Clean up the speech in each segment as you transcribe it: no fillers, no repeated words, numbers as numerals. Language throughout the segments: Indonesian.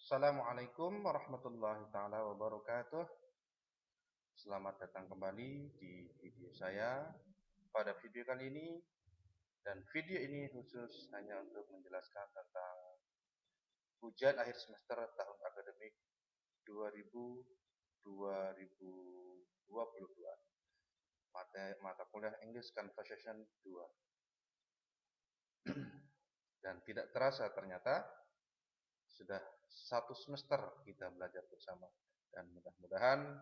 Assalamualaikum warahmatullahi taala wabarakatuh. Selamat datang kembali di video saya. Pada video kali ini, dan video ini khusus hanya untuk menjelaskan tentang ujian akhir semester tahun akademik 2000-2022, mata kuliah English Conversation 2. Dan tidak terasa ternyata sudah satu semester kita belajar bersama, dan mudah-mudahan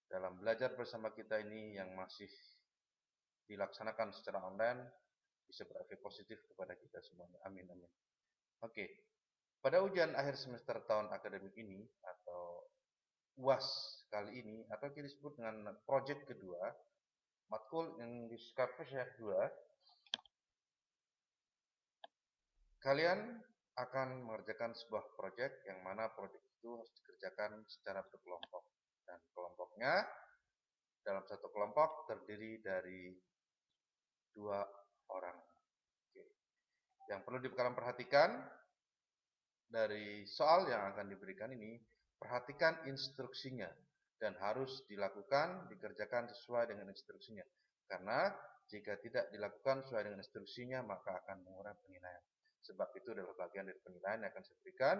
dalam belajar bersama kita ini yang masih dilaksanakan secara online bisa berefek positif kepada kita semuanya. Amin, amin. Oke, pada ujian akhir semester tahun akademik ini atau UAS kali ini, atau kita sebut dengan project kedua, matkul English Conversation 2, kalian akan mengerjakan sebuah project yang mana project itu harus dikerjakan secara berkelompok, dan kelompoknya dalam satu kelompok terdiri dari 2 orang. Oke. Yang perlu kalian perhatikan dari soal yang akan diberikan ini, perhatikan instruksinya dan harus dikerjakan sesuai dengan instruksinya. Karena jika tidak dilakukan sesuai dengan instruksinya, maka akan mengurangi penilaian. Sebab itu adalah bagian dari penilaian yang akan saya berikan,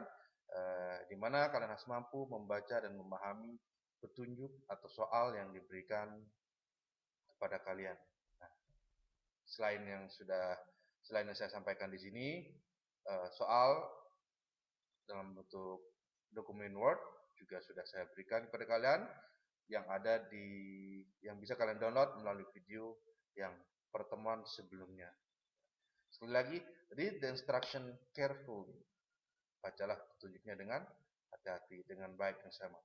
di mana kalian harus mampu membaca dan memahami petunjuk atau soal yang diberikan kepada kalian. Nah, selain yang saya sampaikan di sini, soal dalam bentuk dokumen Word juga sudah saya berikan kepada kalian, yang bisa kalian download melalui video yang pertemuan sebelumnya. Sekali lagi, read the instruction carefully. Bacalah petunjuknya dengan hati-hati, dengan baik yang sama.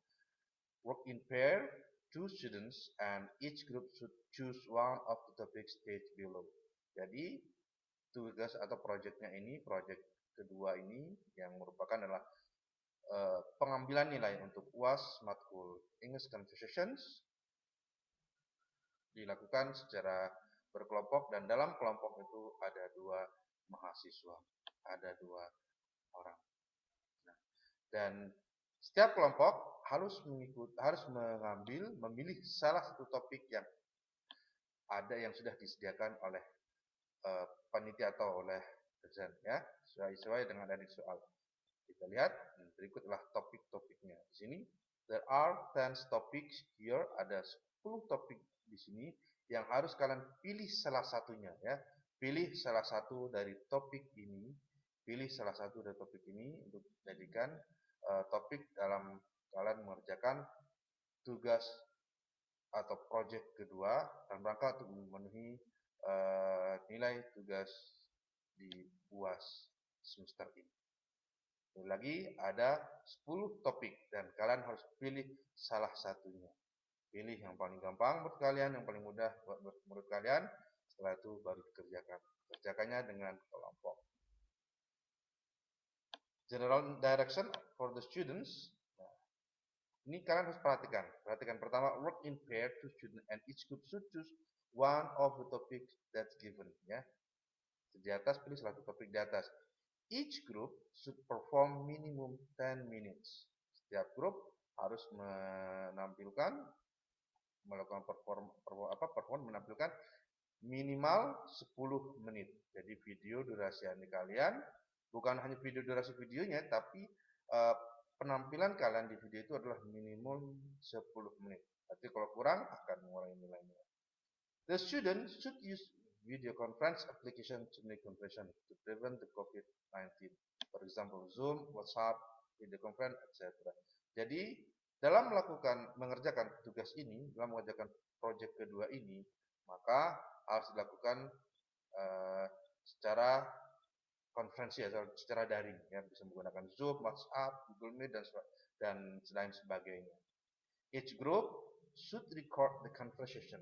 Work in pair, 2 students, and each group should choose one of the topics stated below. Jadi, tugas atau project kedua ini yang merupakan adalah pengambilan nilai untuk UAS matkul English Conversations dilakukan secara berkelompok, dan dalam kelompok itu ada 2 mahasiswa, ada 2 orang. Nah, dan setiap kelompok harus memilih salah satu topik yang sudah disediakan oleh panitia atau oleh dosen, ya, sesuai dengan dari soal. Kita lihat, berikutlah topik-topiknya. Di sini, there are 10 topics here, ada 10 topik di sini yang harus kalian pilih salah satunya, ya. Pilih salah satu dari topik ini, untuk jadikan topik dalam kalian mengerjakan tugas atau project kedua dalam rangka untuk memenuhi nilai tugas di UAS semester ini. Lagi ada 10 topik dan kalian harus pilih salah satunya. Pilih yang paling gampang menurut kalian, yang paling mudah menurut kalian. Setelah itu baru dikerjakan. Kerjakannya dengan kelompok. General direction for the students. Nah, ini kalian harus perhatikan. Perhatikan pertama, work in pair, 2 students and each group should choose one of the topics that's given. Ya, di atas pilih salah satu topik di atas. Each group should perform minimum 10 minutes. Setiap grup harus menampilkan minimal 10 menit. Jadi video durasi kalian bukan hanya durasi videonya, tapi penampilan kalian di video itu adalah minimum 10 menit. Nanti kalau kurang akan mengurangi nilainya. The student should use video conference application to make conversation to prevent the COVID-19. For example, Zoom, WhatsApp, video conference, etc. Jadi, dalam mengerjakan tugas ini, dalam mengerjakan project kedua ini, maka harus dilakukan secara konferensi atau secara daring, ya, bisa menggunakan Zoom, WhatsApp, Google Meet, dan lain sebagainya. Each group should record the conversation.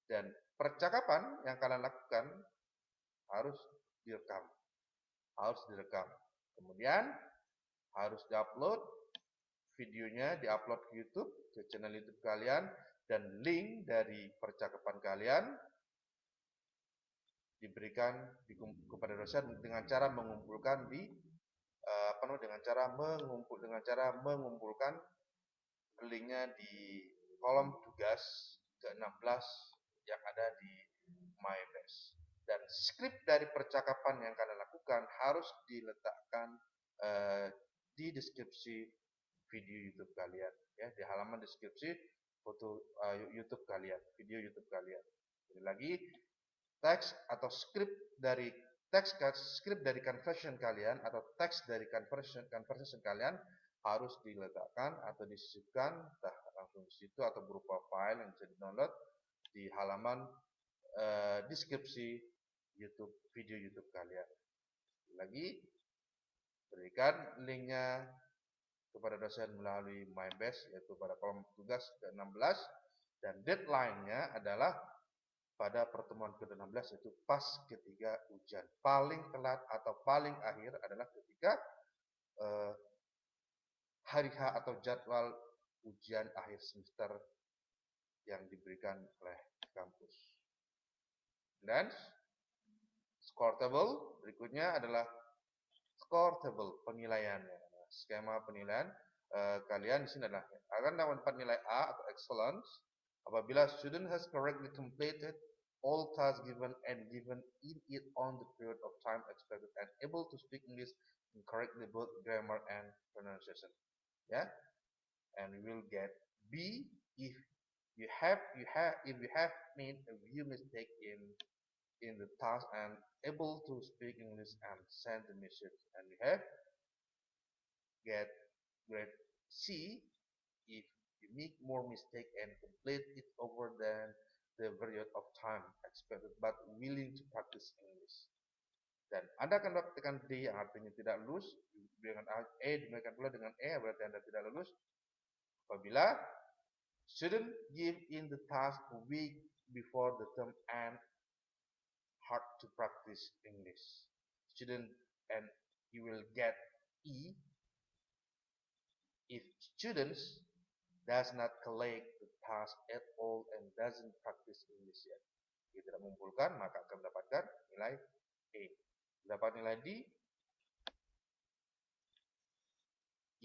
Dan percakapan yang kalian lakukan harus direkam. Kemudian harus diupload videonya, diupload ke YouTube, ke channel YouTube kalian, dan link dari percakapan kalian diberikan kepada dosen dengan cara mengumpulkan di penuh dengan cara mengumpulkan linknya di kolom tugas ke-16 yang ada di MyBase. Dan skrip dari percakapan yang kalian lakukan harus diletakkan di deskripsi video YouTube kalian, ya, di halaman deskripsi foto YouTube kalian, video YouTube kalian. Jadi lagi, teks atau skrip dari conversion kalian atau teks dari conversation kalian harus diletakkan atau disisipkan entah langsung di situ atau berupa file yang bisa di-download di halaman deskripsi video YouTube kalian. Lagi, berikan linknya kepada dosen melalui MyBase, yaitu pada kolom tugas ke-16, dan deadline-nya adalah pada pertemuan ke-16, yaitu pas ketika ujian. Paling telat atau paling akhir adalah ketika hari H atau jadwal ujian akhir semester yang diberikan oleh kampus. Dan score table berikutnya adalah score table penilaiannya. Skema penilaian kalian di sini adalah akan dapat nilai A atau excellence apabila student has correctly completed all tasks given in it on the period of time expected and able to speak English correctly both grammar and pronunciation. Yeah, and we will get B if you have made a few mistakes in the task and able to speak English and send the message, and we have get grade C if you make more mistake and complete it over than the period of time expected but willing to practice English. Dan Anda akan dapatkan D yang artinya tidak lulus, dengan E demikian pula dengan E berarti Anda tidak lulus apabila student give in the task a week before the term and hard to practice English. Student, and you will get E if students does not collect the task at all and doesn't practice English yet. Jika tidak mengumpulkan, maka akan mendapatkan nilai E. Dapat nilai D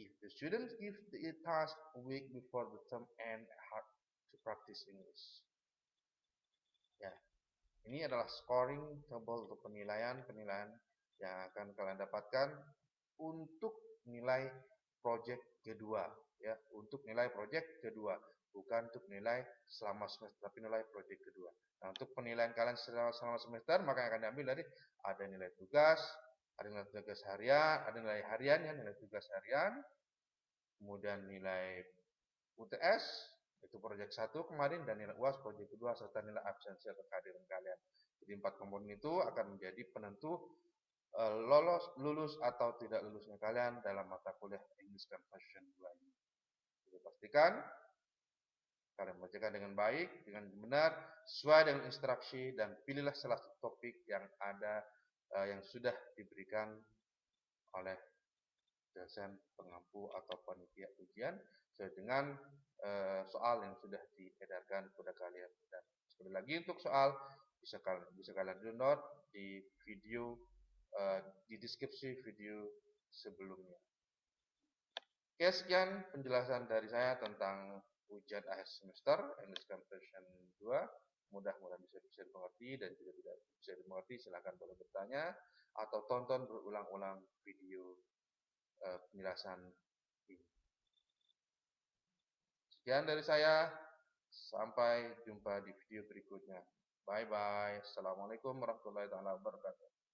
if the students give the task a week before the term and hard to practice English. Ya, ini adalah scoring table untuk penilaian yang akan kalian dapatkan untuk nilai project kedua, ya, untuk nilai project kedua, bukan untuk nilai selama semester, tapi nilai project kedua. Nah, untuk penilaian kalian selama semester, maka yang akan diambil dari ada nilai tugas, ada nilai tugas harian, ada nilai harian, ya, nilai tugas harian, kemudian nilai UTS, itu project 1 kemarin, dan nilai UAS project kedua, serta nilai absensi atau kehadiran kalian. Jadi 4 komponen itu akan menjadi penentu lulus atau tidak lulusnya kalian dalam mata kuliah English Conversion 2 ini. Jadi pastikan kalian mengerjakan dengan baik, dengan benar, sesuai dengan instruksi, dan pilihlah salah satu topik yang ada yang sudah diberikan oleh dosen pengampu atau panitia ujian sesuai dengan soal yang sudah diedarkan kepada kalian. Dan sekali lagi untuk soal bisa kalian download di video di deskripsi video sebelumnya. Oke, sekian penjelasan dari saya tentang ujian akhir semester English Conversion 2. Mudah-mudahan bisa dimengerti, dan jika tidak bisa dimengerti silakan boleh bertanya atau tonton berulang-ulang video penjelasan ini. Sekian dari saya, sampai jumpa di video berikutnya. Bye bye. Assalamualaikum warahmatullahi wabarakatuh.